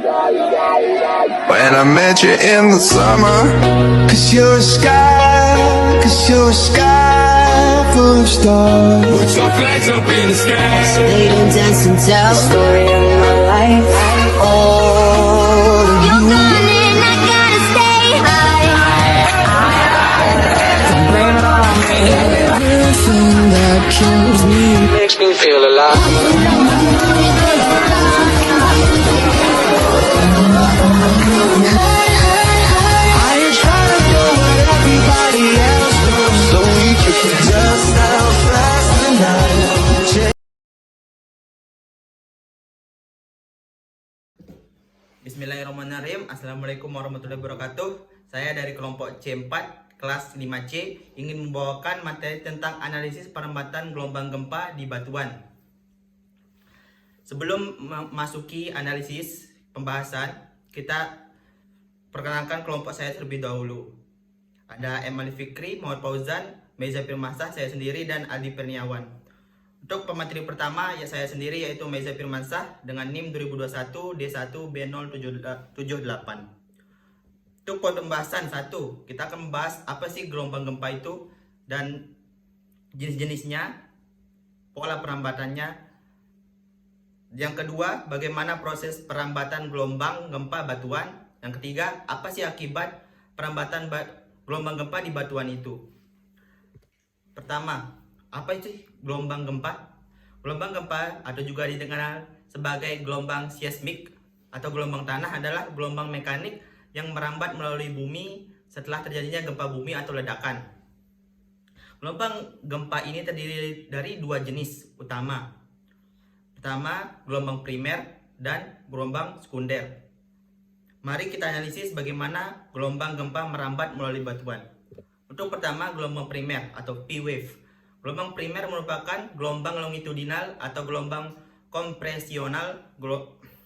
When I met you in the summer, 'cause you're a sky full of stars. Put your flags up in the sky. They didn't dance and tell the story of my life. Oh, you're gone and I gotta stay high. Blame it on me. Everything that kills me Makes me feel alive. I ain't trying to go where everybody else goes, so we can just how fast the night. Bismillahirrahmanirrahim. Assalamualaikum warahmatullahi wabarakatuh. Saya dari kelompok C4 kelas 5C ingin membawakan materi tentang analisis perambatan gelombang gempa di batuan. Sebelum memasuki analisis pembahasan, kita perkenalkan kelompok saya terlebih dahulu. Ada Emali Fikri, Muhammad Fauzan, Meza Firmansyah, saya sendiri, dan Aldi Perniawan. Untuk pemateri pertama ya saya sendiri, yaitu Meza Firmansyah dengan NIM 2021 D1B078. Untuk pembahasan 1, kita akan membahas apa sih gelombang gempa itu dan jenis-jenisnya, pola perambatannya. Yang kedua, bagaimana proses perambatan gelombang gempa batuan. Yang ketiga, apa sih akibat perambatan gelombang gempa di batuan itu. Pertama, apa itu gelombang gempa? Gelombang gempa atau juga dikenal sebagai gelombang seismik atau gelombang tanah adalah gelombang mekanik yang merambat melalui bumi setelah terjadinya gempa bumi atau ledakan. Gelombang gempa ini terdiri dari dua jenis utama. Pertama, gelombang primer dan gelombang sekunder. Mari kita analisis bagaimana gelombang gempa merambat melalui batuan. Untuk pertama, gelombang primer atau P-wave. Gelombang primer merupakan gelombang longitudinal atau gelombang kompresional.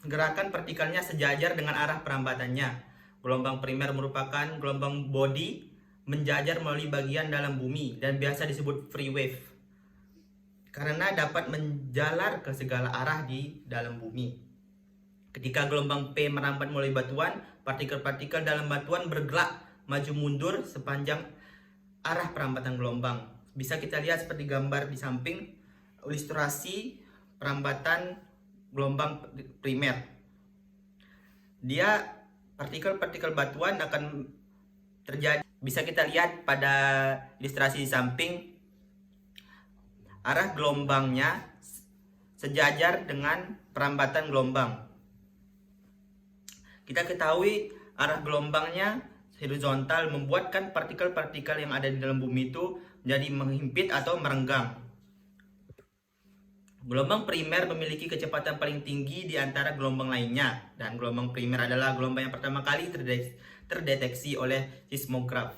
Gerakan partikelnya sejajar dengan arah perambatannya. Gelombang primer merupakan gelombang body menjajar melalui bagian dalam bumi dan biasa disebut free wave karena dapat menjalar ke segala arah di dalam bumi. Ketika gelombang P merambat melalui batuan, partikel-partikel dalam batuan bergerak maju mundur sepanjang arah perambatan gelombang. Bisa kita lihat seperti gambar di samping, ilustrasi perambatan gelombang primer. Dia partikel-partikel batuan akan terjadi. Bisa kita lihat pada ilustrasi di samping, arah gelombangnya sejajar dengan perambatan gelombang. Kita ketahui arah gelombangnya horizontal membuatkan partikel-partikel yang ada di dalam bumi itu menjadi menghimpit atau merenggang. Gelombang primer memiliki kecepatan paling tinggi di antara gelombang lainnya, dan gelombang primer adalah gelombang yang pertama kali terdeteksi oleh seismograf.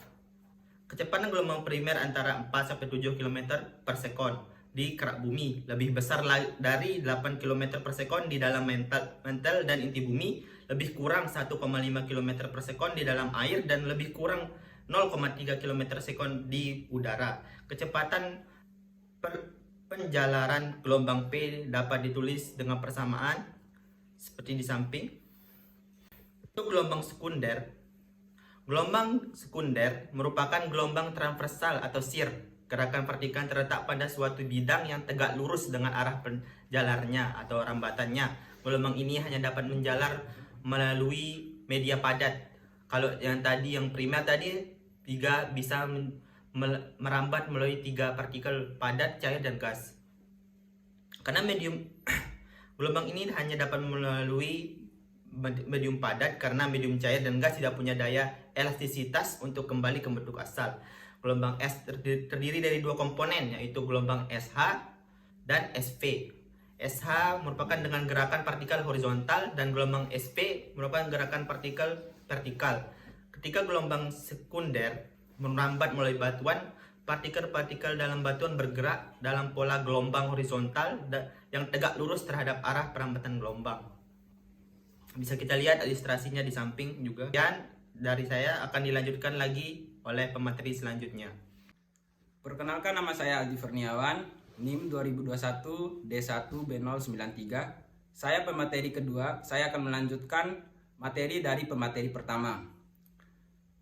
Kecepatan gelombang primer antara 4-7 km per sekon di kerak bumi, lebih besar dari 8 km per sekon di dalam mantel dan inti bumi, lebih kurang 1,5 km per sekon di dalam air, dan lebih kurang 0,3 km per sekon di udara. Kecepatan penjalaran gelombang P dapat ditulis dengan persamaan seperti di samping. Untuk gelombang sekunder merupakan gelombang transversal atau shear. Gerakan partikel terletak pada suatu bidang yang tegak lurus dengan arah penjalarnya atau rambatannya. Gelombang ini hanya dapat menjalar melalui media padat. Kalau yang primer tadi bisa merambat melalui 3 partikel padat, cair, dan gas. Karena gelombang ini hanya dapat melalui medium padat, karena medium cair dan gas tidak punya daya elastisitas untuk kembali ke bentuk asal. Gelombang S terdiri dari dua komponen, yaitu gelombang SH dan SV. SH merupakan dengan gerakan partikel horizontal dan gelombang SP merupakan gerakan partikel vertikal. Ketika gelombang sekunder merambat melalui batuan, partikel-partikel dalam batuan bergerak dalam pola gelombang horizontal yang tegak lurus terhadap arah perambatan gelombang. Bisa kita lihat ilustrasinya di samping juga. Dan dari saya akan dilanjutkan lagi oleh pemateri selanjutnya. Perkenalkan, nama saya Aldi Perniawan, NIM 2021 D1B093. Saya pemateri kedua, saya akan melanjutkan materi dari pemateri pertama.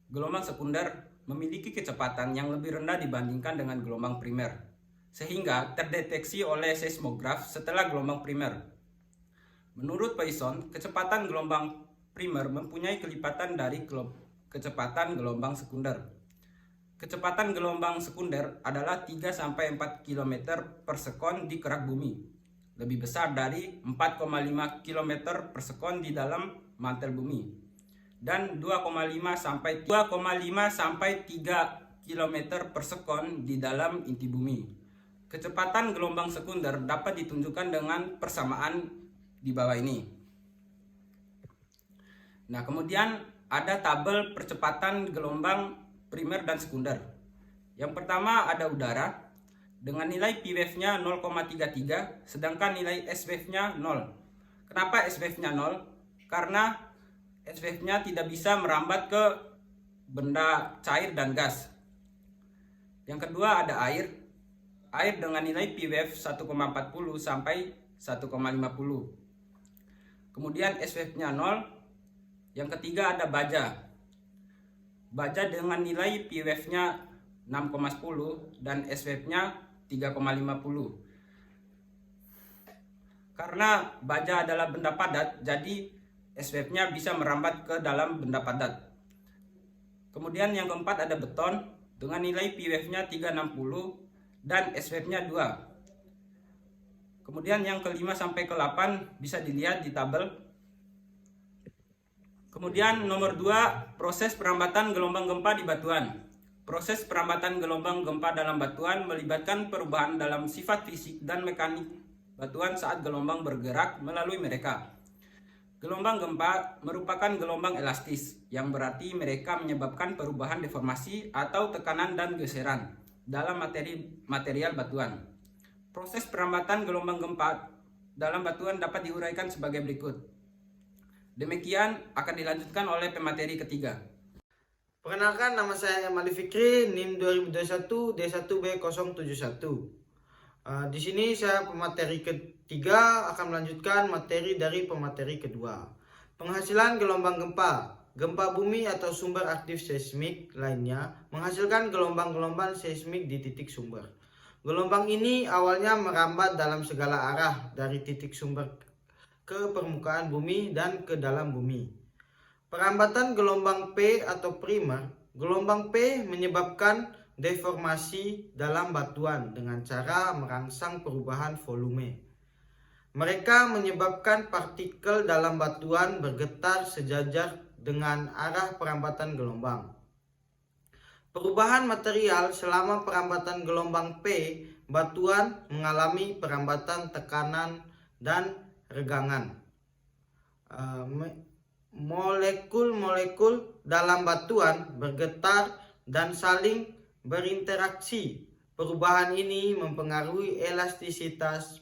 Gelombang sekunder memiliki kecepatan yang lebih rendah dibandingkan dengan gelombang primer, sehingga terdeteksi oleh seismograf setelah gelombang primer. Menurut Poisson, kecepatan gelombang primer mempunyai kelipatan dari kecepatan gelombang sekunder. Kecepatan gelombang sekunder adalah 3-4 km per sekon di kerak bumi, lebih besar dari 4,5 km per sekon di dalam mantel bumi, dan 2,5 sampai 3 km per sekon di dalam inti bumi. Kecepatan gelombang sekunder dapat ditunjukkan dengan persamaan di bawah ini. Nah, kemudian ada tabel percepatan gelombang primer dan sekunder. Yang pertama ada udara dengan nilai P wave-nya 0,33, sedangkan nilai S wave-nya 0. Kenapa S wave-nya 0? Karena S wave-nya tidak bisa merambat ke benda cair dan gas. Yang kedua ada air. Air dengan nilai P wave 1,40 sampai 1,50. Kemudian S wave-nya 0. Yang ketiga ada baja. Baja dengan nilai P wave-nya 6,10 dan S wave-nya 3,50. Karena baja adalah benda padat, jadi S wave-nya bisa merambat ke dalam benda padat. Kemudian yang keempat ada beton dengan nilai P wave-nya 360 dan S wave-nya 2. Kemudian yang kelima sampai ke-8 bisa dilihat di tabel. Kemudian nomor 2, proses perambatan gelombang gempa di batuan. Proses perambatan gelombang gempa dalam batuan melibatkan perubahan dalam sifat fisik dan mekanik batuan saat gelombang bergerak melalui mereka. Gelombang gempa merupakan gelombang elastis, yang berarti mereka menyebabkan perubahan deformasi atau tekanan dan geseran dalam material batuan. Proses perambatan gelombang gempa dalam batuan dapat diuraikan sebagai berikut. Demikian akan dilanjutkan oleh pemateri ketiga. Perkenalkan, nama saya Emali Fikri, NIM 2021 D1B071. Di sini saya pemateri ketiga akan melanjutkan materi dari pemateri kedua. Penghasilan gelombang gempa. Gempa bumi atau sumber aktif seismik lainnya menghasilkan gelombang-gelombang seismik di titik sumber. Gelombang ini awalnya merambat dalam segala arah dari titik sumber ke permukaan bumi dan ke dalam bumi. Perambatan gelombang P atau primer. Gelombang P menyebabkan deformasi dalam batuan dengan cara merangsang perubahan volume. Mereka menyebabkan partikel dalam batuan bergetar sejajar dengan arah perambatan gelombang. Perubahan material selama perambatan gelombang P, batuan mengalami perambatan tekanan dan regangan. Molekul-molekul dalam batuan bergetar dan saling berinteraksi. Perubahan ini mempengaruhi elastisitas,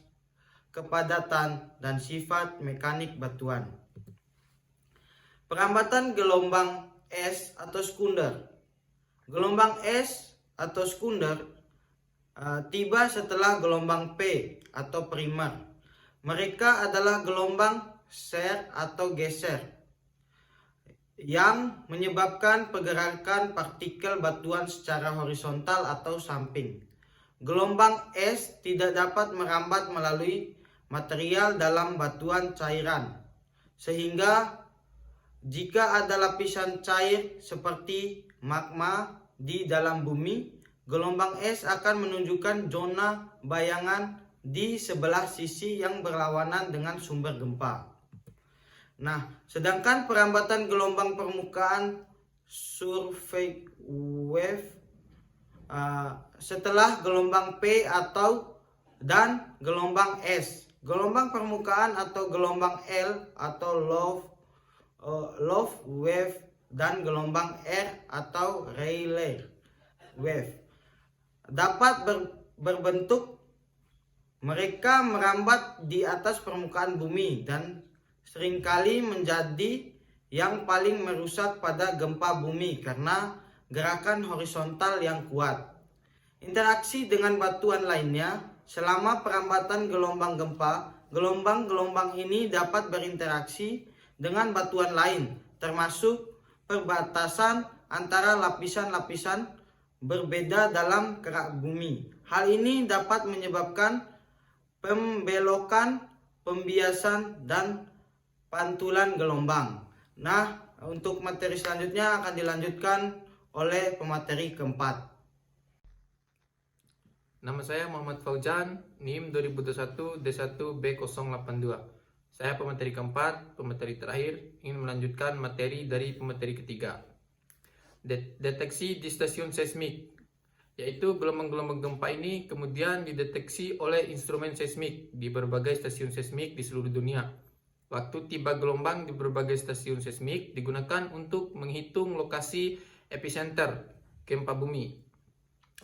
kepadatan, dan sifat mekanik batuan. Perambatan gelombang S atau sekunder. Gelombang S atau sekunder tiba setelah gelombang P atau primer. Mereka adalah gelombang shear atau geser yang menyebabkan pergerakan partikel batuan secara horizontal atau samping. Gelombang S tidak dapat merambat melalui material dalam batuan cairan, sehingga jika ada lapisan cair seperti magma di dalam bumi, gelombang S akan menunjukkan zona bayangan di sebelah sisi yang berlawanan dengan sumber gempa. Nah, sedangkan perambatan gelombang permukaan surface wave setelah gelombang P dan gelombang S. Gelombang permukaan atau gelombang L atau low wave dan gelombang R atau Rayleigh wave dapat berbentuk. Mereka merambat di atas permukaan bumi dan seringkali menjadi yang paling merusak pada gempa bumi karena gerakan horizontal yang kuat. Interaksi dengan batuan lainnya selama perambatan gelombang gempa, gelombang-gelombang ini dapat berinteraksi dengan batuan lain, termasuk perbatasan antara lapisan-lapisan berbeda dalam kerak bumi. Hal ini dapat menyebabkan pembelokan, pembiasan, dan pantulan gelombang. Nah, untuk materi selanjutnya akan dilanjutkan oleh pemateri keempat. Nama saya Muhammad Fauzan, NIM 2021 D1B082. Saya pemateri keempat, pemateri terakhir, ingin melanjutkan materi dari pemateri ketiga. Deteksi di stasiun seismik, yaitu gelombang-gelombang gempa ini kemudian dideteksi oleh instrumen seismik di berbagai stasiun seismik di seluruh dunia. Waktu tiba gelombang di berbagai stasiun seismik digunakan untuk menghitung lokasi epicenter gempa bumi.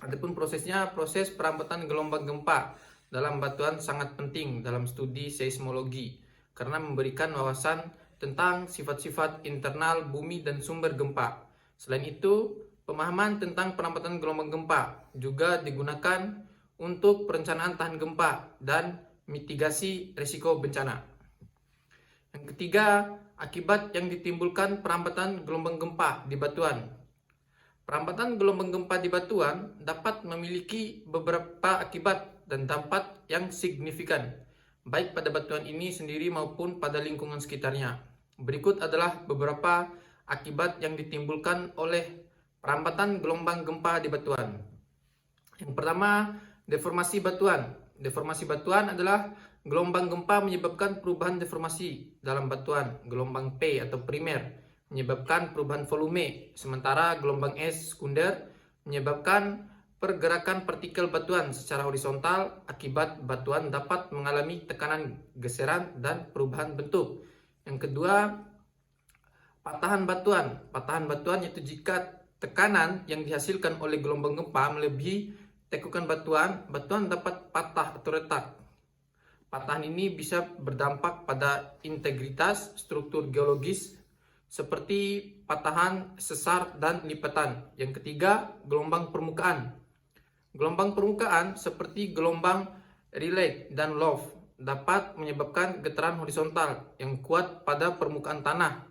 Adapun prosesnya, proses perambatan gelombang gempa dalam batuan sangat penting dalam studi seismologi karena memberikan wawasan tentang sifat-sifat internal bumi dan sumber gempa. Selain itu, pemahaman tentang perambatan gelombang gempa juga digunakan untuk perencanaan tahan gempa dan mitigasi risiko bencana. Yang ketiga, akibat yang ditimbulkan perambatan gelombang gempa di batuan. Perambatan gelombang gempa di batuan dapat memiliki beberapa akibat dan dampak yang signifikan, baik pada batuan ini sendiri maupun pada lingkungan sekitarnya. Berikut adalah beberapa akibat yang ditimbulkan oleh perambatan gelombang gempa di batuan. Yang pertama, deformasi batuan. Deformasi batuan adalah gelombang gempa menyebabkan perubahan deformasi dalam batuan. Gelombang P atau primer menyebabkan perubahan volume, sementara gelombang S sekunder menyebabkan pergerakan partikel batuan secara horizontal. Akibat batuan dapat mengalami tekanan, geseran, dan perubahan bentuk. Yang kedua, patahan batuan. Patahan batuan yaitu jika tekanan yang dihasilkan oleh gelombang gempa melebihi tekukan batuan, batuan dapat patah atau retak. Patahan ini bisa berdampak pada integritas struktur geologis seperti patahan, sesar, dan lipatan. Yang ketiga, gelombang permukaan. Gelombang permukaan seperti gelombang Rayleigh dan Louvre dapat menyebabkan getaran horizontal yang kuat pada permukaan tanah.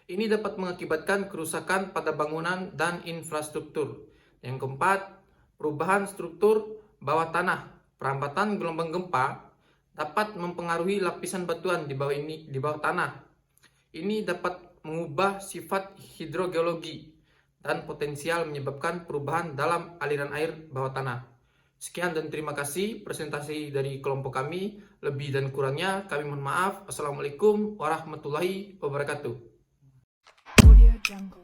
Ini dapat mengakibatkan kerusakan pada bangunan dan infrastruktur. Yang keempat, perubahan struktur bawah tanah. Perambatan gelombang gempa dapat mempengaruhi lapisan batuan di bawah tanah. Ini dapat mengubah sifat hidrogeologi dan potensial menyebabkan perubahan dalam aliran air bawah tanah. Sekian dan terima kasih presentasi dari kelompok kami. Lebih dan kurangnya kami mohon maaf. Assalamualaikum warahmatullahi wabarakatuh. Audio Jungle.